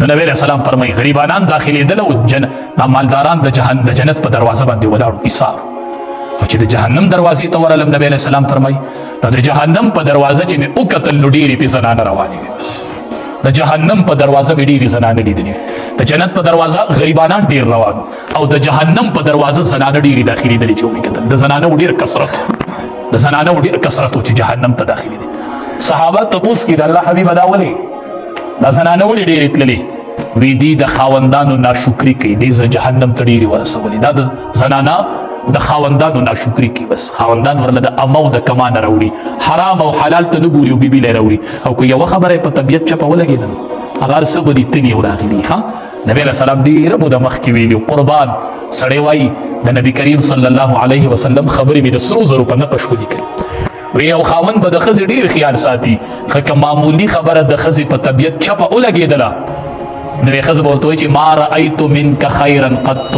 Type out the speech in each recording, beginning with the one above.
نبی علیہ السلام فرمایي غریبانان داخليدل او مالداران د جنت په دروازه باندې ولاړ ایثار. او چې د جهنم دروازې ته ورغلم نبی علیہ السلام فرمایي د جهنم په دروازه چې مې وکتل نو ډېرې پې زنانه روانې وې. د جهنم په دروازه مې ډېرې زنانه لیدلې. د جنت په دروازه غریبانان ډېر روان او د جهنم په دروازه زنانه ډېرې داخلېدلې چې ومې کتل. د زنانو ډېر کثرت د زنانو ډېر کثرت و چې جهنم ته داخلېدې. صحابه تپوس کړي د الله حبیبه دا ولې دا زنانه ولې ډېرې تللې؟ وی دي د خاوندانو ناشکري کوي، دې جهنم ته ډېرې ورسولې. دا د زنانه د خاوندانو ناشکري کوي. بس خاوندان ورله د امو د کمانه راوړي، حرام او حلال ته نه ګوري او بیبي له راوړي. او که یوه خبره په طبیعت چپه ولګېدل هغه هر څه به دي تنې وراغلي. نبی علیه السلام ډېره موده مخکې ویلي قربان سړی وایي د نبي کریم صلی الله علیه وسلم خبرې مې د سرو زرو په نقش ولیکلې. وی یو خاوند به د ښځې ډېر خیال ساتي، ښه که معمولي خبره د ښځې په طبیعت چپه ولګېدله نو یې ښځه به ورته وایي چې ما رأیت منک خیرا قط،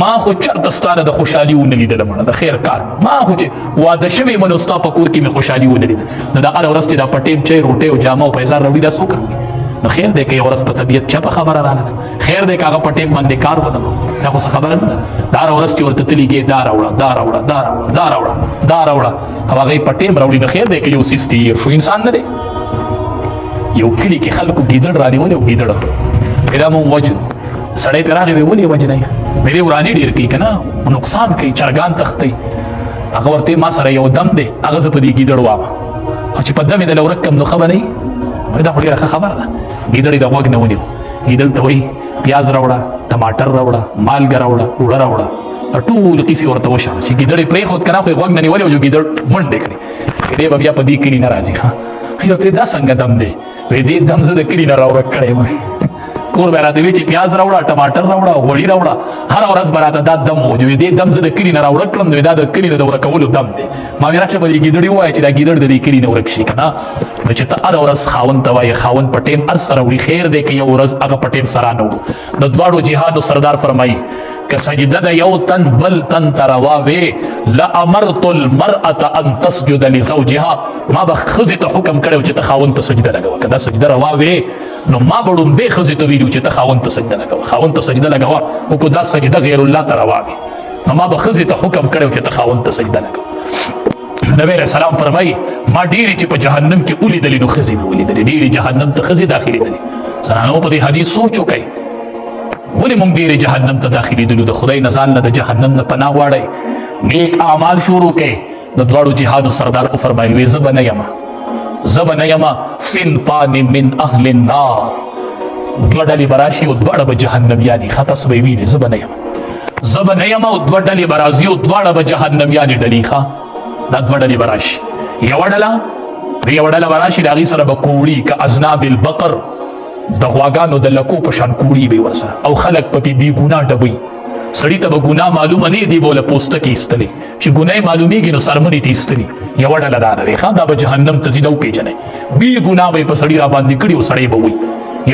ما خو چېرته ستا نه د خوشحالي ونه لیدله مړه د خیر کار، ما خو چې واده شوی منو ستا په کور کې مې خوشحالي ونه لیدله. نو دا هره ورځ چې دا په ټیم چای روټۍ او جامه او پیزار راوړي دا څوک راوړي؟ نو خیر دی که یو ورځ په طبیعت چپه خبره راغله، خیر دی که هغه په ټیم باندې کار ونه کړو، دا خو څه خبره نه ده. دا هره ورځ چې ورته تلېږي دا راوړه دا راوړه دا راوړه دا راوړه دا راوړه او هغه یې په ټیم راوړي. نو خیر دی که یو څیز تېر شو انسان نه دی. یو کلي کې خلکو ګیدړ رانیولې او ګیدړ دا مو وجن سړی پې راغی ویې ولې وجنی مېرې وراني ډېر کوي که نه نقصان کوي چرګان تښتوي. هغه ورته ما سره یو دم دی هغه زه په دې ګیدړ وامه او چې په دم یې دله ورک کړم نو ښه به نه وي. دا خو ډېره ښه خبره ده. ګیدړ یې د غوږ نه ونیو، ګیدړ ته وایي پیاز راوړه، ټماټر راوړه، مالګه راوړه، اوړه راوړه، ټول قیسې ورته وشړه. چې ګیدړ یې پرېښود که نه خو یې غوږ نه نیولی او ګیدړ منډې کړې. دی به بیا په دې کلي نه راځي. ښه ورته دا څنګه دم دی؟ وایي دې دم زه د کلي نه راورک کړی یم. کور به راته وي چې پیاز راوړه، ټماټر راوړه، غوړي راوړه، هره ورځ به راته دا دم و. دې دم زه د کلي نه راورک کړم نو دا د کلي نه د ورکولو دم دی. ما ویل راشه به دې ګیدړې ووایه چې دا ګیدړ د دې کلي نه ورک شي که نه. نو چې ته هره ورځ خاوند ته وایې خاوند په ټیم هر څه راوړي، خیر دی که یو ورځ هغه په ټیم سره نه وړو. د دواړو جهادو سردار فرمایي که سجده د یو تن بل تن ته روا وې لامرت المرأة ان تسجد لزوجها، ما به ښځې ته حکم کړی و چې ته خاوند ته سجده لګوه. که دا سجده روا وې نو ما به ړومبې ښځې ته ویلي و چې ته خاوند ته سجده لګوه، خاوند ته سجده لګوه. او که دا سجده غیر الله ته روا وې نو ما به ښځې ته حکم کړی و چې ته خاوند ته سجده لګوه. نبی علیہ السلام فرمایي ما ډېرې چې په جهنم کې ولیدلې نو ښځې مې ولیدلې، ډېرې جهنم ته ښځې داخلېدلې. زنانو په دې حدیث سوچ وکئ ولې موږ ډېرې جهنم ته داخلېدلو. د خدای نه ځان نه د جهنم نه پناه غواړئ، نیک اعمال شروع کئ. د دواړو جهادو سردار وفرمایل وی زه به نه یمه صنفان من اهل النار، دوه ډلې به راشي او دواړه به جهنمیانې. ښه تاسو به یې وینئ زه به نه یم او دوه ډلې به راځي او دواړه به جهنمیانې ډلې. ښه دا دوه ډلې به راشي. یوه ډله به راشي د هغې سره به کوړي که اذناب البقر، د غواګانو د لکو په شان کوړي به ورسره او خلک په بې ګناه ډبوي. سړي ته به ګناه معلومه نه دی به له پوسته کې ایستلې، چې ګناه یې معلومېږي نو سرمنې ته ایستلي. یوه ډله دا ده ښه دا به جهنم ته ځي دا وپېژنئ. بې ګناه به یې په سړي راباندې کړي او سړی به وایي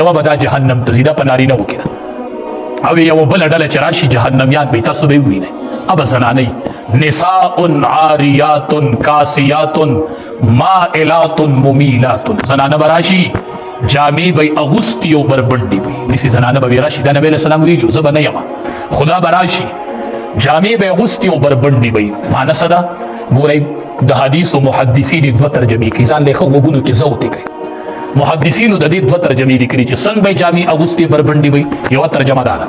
یوه به دا جهنم ته ځي دا په نارینهو کې ده. او یوه بله ډله چې راشي جهنمیان به تاسو به یې ووینئ ابه زنانۍ نساء عاریات کاسیات مائلات ممیلات. زنانه به راشي جامې به یې اغوستي او بربنډې به یې داسې زنانه به یې راشي. دا نبی علیه السلام ویلي زه به نه یم خدا به راشي جامې به یې اغوستي او بربنډې به یې. معنه څه ده؟ ګورئ د حدیثو محدثین دوه ترجمې کوي، ځان له ښه غوږونو کې ذوقې کوي. محدثینو د دې دوه ترجمې لیکلي چې څنګه به یې جامې اغوستې بربنډې به یې. یوه ترجمه دا ده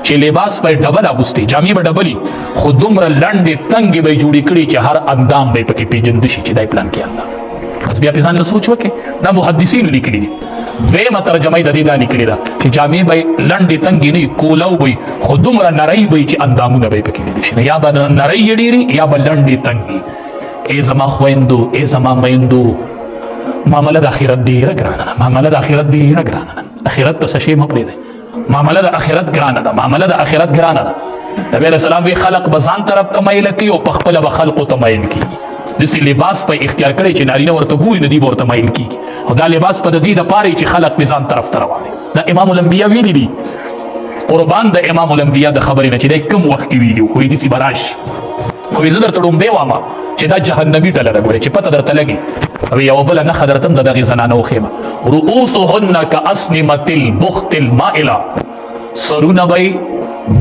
چې لباس به یې ډبل اغوستې، جامې به ډبلي خو دومره لنډې تنګې به یې جوړې کړي چې هر اندام به یې پکې پېژنده شي چې دا یې پلان کې اندام. بس بیا پې ځان له سوچ وکړئ دا محدثینو لیکلي دي. دویمه ترجمه یې د دې دا لیکلې ده چې جامې به یې لنډې تنګې نه وي کولو به یي خو دومره نری به یي چې اندامونه به یې پکې لیدل شي. یا به نری یې ډېرې یا به لنډې تنګې. ای زما خویندو ای زما میندو معامله د آخرت ډېره ګرانه ده، معامله د آخرت ډېره ګرانه ده. آخرت ته څه شی مه پرېږدئ، معامله د آخرت ګرانه ده، معامله د آخرت ګرانه ده. نبی علیه السلام وی خلق به ځان طرف ته میله کوي او پخپله به خلقو ته میل کېږي. داسې لباس په اختیار کړی چې نارینه ورته ګوري نو دوی به ورته میل کېږي. او دا لباس په د دې دپاره چې خلق مې ځان طرف ته روان دي. دا امام الانبیا ویلي دي قربان د امام الانبیا د خبرې نه چې دی کوم وخت کې ویلي خو یې داسې به راشي. خو یې زه درته ړومبی وامه چې دا جهنمي ډله ده ګورې چې پته درته لګي او یو بل نه خبرتم دغه زنانو خیمه رؤوسهن كاسنمه البخت المائله سرونه وي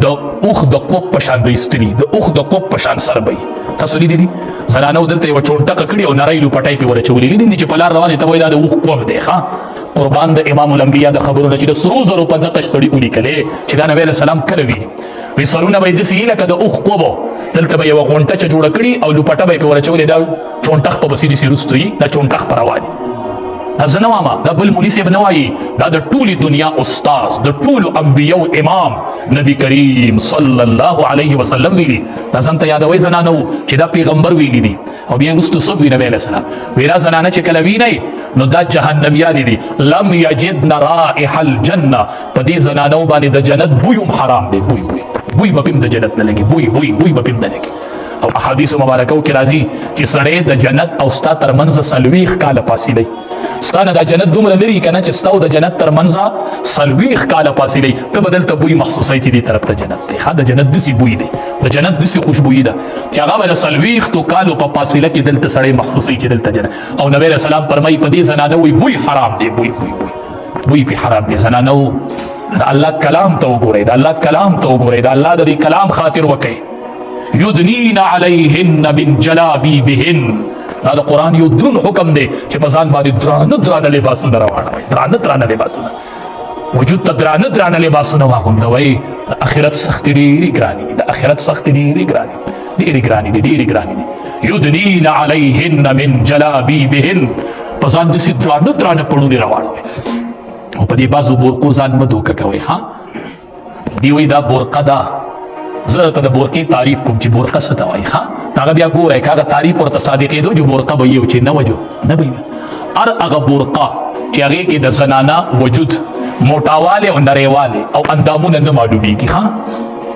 د اوخ د کوپ پشان د استری د اوخ د کوپ پشان سر وي تاسو دې زنانو دلته یو چونټه کړي او نړۍ لو پټای په ورچولې دي چې په لار روانه ته وای دا د اوخ کوپ دی ښا قربان د امام الانبیاء د خبرونه چې د سرو زرو په نقش سړي ولیکلې چې دا نبی رسول الله کړی وي سرونه به د سیله کده اوخ کوبو دلته به یو غونټه چې جوړ کړي او لو پټه به په ورچولې دا چونټه په بسیدي سیروستوي دا چونټه پر روانه دا نواما دا بل مولوی صاحب نوایي دا د ټولي دنیا استاد د ټولو انبیو امام نبی کریم صلی الله علیه وسلم ویلي دا ځانته یادوي زنانو چې دا پیغمبر ویلي دي او بیا وروسته څوک وي نبی علیه السلام ویرا زنانه چې کله ویني نو دا جهنميان دي لم یجدن رائحه الجنه په دې زنانو باندې د جنت بوی هم حرام دی بوی به پم د جنت نه لګي بوی به پم نه لګي او احادیث مبارکو کې راځي چې سړی د جنت او ستا ترمنځ سلويخ کاله فاصله ستانه د جنت دومره لري کنه چې ستاو د جنت ترمنځ سلويخ کاله فاصله ته بدل ته بوی مخصوصي دي طرف ته جنت دی دا جنت دسی بوی دی د جنت دسی خوشبوئی ده چې هغه ول سلويخ تو کالو په فاصله کې دلته سړی مخصوصي چې دلته جنت او نبی رسول الله فرمایي په دې زنانه وي بوی حرام دی بوی په حرام دی زنانه الله کلام ته وګورئ دا الله کلام ته وګورئ دا الله د کلام خاطر وکړي یدنین علیهن من جلابیبهن دا د قرآن یو درون حکم دی چې په ځان باندې درانه لباسونه راوړوئ درانه لباسونه وجود ته درانه لباسونه واغوندوئ د اخرت سختي ډېرې ګرانې دي د اخرت سختي ډېرې ګرانې دي یدنین علیهن من جلابیبهن په ځان داسې درانه پړونې راوړوئ او په دې بعضو بورقو ځان مه دوکه کوئ ها دی وایي دا برقه ده زه ته د برقې تعریف کوم چې برقه څه ته وایي ښه هغه بیا ګورئ که هغه تعریف ورته صادقېدو چې برقه به یو چې نه وجو نه به هر هغه برقه چې هغې کې د زنانه وجود موټاوالی او نریوالی او اندامونه نه معلومیږي ښه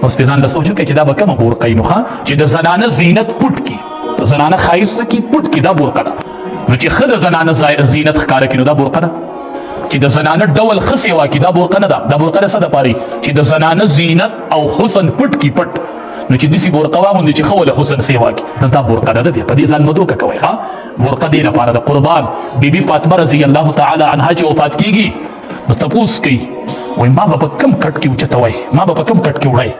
اوس پې ځان له سوچ وکړئ چې دا به کومه برقه وي نو ښه چې د زنانه زینت پټ کړي د زنانه ښایست کړي پټ کړي دا برقه ده نو چې ښه د زنانه زینت ښکاره کړي نو دا برقه ده چې د زنانه ډول ښه سیوا کړي دا برقه نه ده دا برقه د څه دپاره چې د زنانه زینت او حسن پټ کړي پټ نو چې داسې برقه واغوندي چې ښه ول حسن سیوا کړي دا برقه نه ده په دې ځان مه دوکه کوئ ښه برقه دې لپاره د قربان بیبي فاطمه رضی الله تعالی عنها چې وفات کیږي نو تپوس کوي وایي ما به په کوم کټ کې اوچتوئ ما به په کوم کټ کې وړئ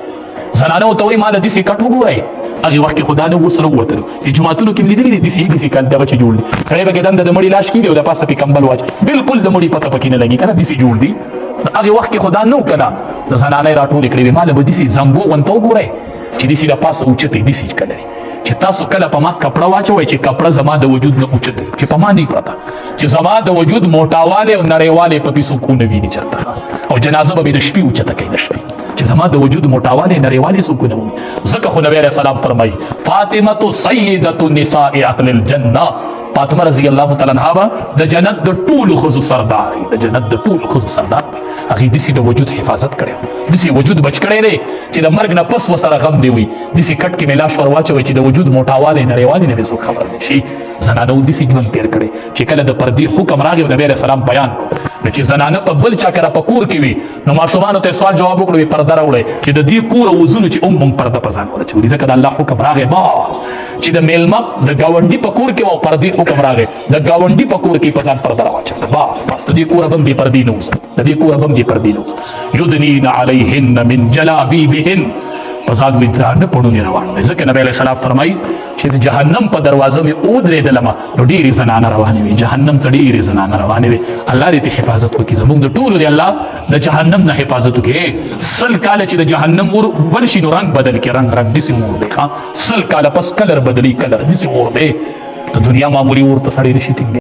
زنانه ورته وایي ما له داسې کټ وګورئ هغې وخت کې خو دا نه ورسره ووتلو چې جوماتونو کې مې لیدلي دي داسې دغه چې جوړ دي سړی به کېدم د مړي لاش کېږي او د پاسه پې کمبل واچ بالکل د مړي پته پکې نه لګي که نه داسې جوړ دي هغې وخت کې خو دا نه و که نه د زنانه یې راټولې کړې وې ما له به داسې زنګو غونته وګورئ چې داسې د پاسه اوچتې داسې که لري چې تاسو کله په ما کپړه واچوئ چې کپړه زما د وجود نه اوچته چې په ما نه پرته چې زما د وجود موټاوالی او نریوالی پکې څوک ونه ویني چېرته او جنازه به مې د شپې اوچته کوي د شپې چې زما د وجود موټاوالی نریوالی څوک ونه ویني ځکه خو نبی علیه السلام فرمایي فاطمة سیدة نساء اهل الجنه فاطمه رضی الله تعالی عنها د جنت د ټولو ښځو سردار د جنت د ټولو ښځو سردار هغې داسې د وجود حفاظت کړی داسې وجود بچ کړی دی چې د مرګ نه پس ورسره غم دی وي داسې کټ کې مې لاش ور واچوئ چې د وجود موټاوالی نریوالی نه مې څوک خبر نه شي زنانو داسې ژوند تېر کړی چې کله د پردې حکم راغی او نبي علیه السلام بیان نو چې زنانه په بل چا کره په کور کې وي نو ماشومانو ته سوال جواب وکړو پرده راوړئ چې د دې کور او وزونو چې هم پرده په ځان ورچولي ځکه د الله حکم راغی بس چې د میلمه د ګاونډي په کور کې او پردې حکم راغی د ګاونډي په کور کې په ځان پرده راواچوله بس د دې کوره به هم بې پردې نه اوسه د دې کوره به هم بې پردې نه اوسه یدنین علیهن من جلابیبهن په ځان مې درانه پړونې روان وي ځکه نبی علیه السلام فرمایي چې د جهنم په دروازه مې ودرېدلمه نو ډېرې زنانه روانې وي جهنم ته ډېرې زنانه روانې وي الله دې حفاظت وکړي زموږ د ټولو دی الله د جهنم نه حفاظت وکړي 100 کاله چې د جهنم اور بل شي نو رنګ بدل کړي رنګ داسې اور دی 100 کاله پس کلر بدلي کلر داسې اور دی د دنیا معمولي اور ته سړی نشي ټینګېدلی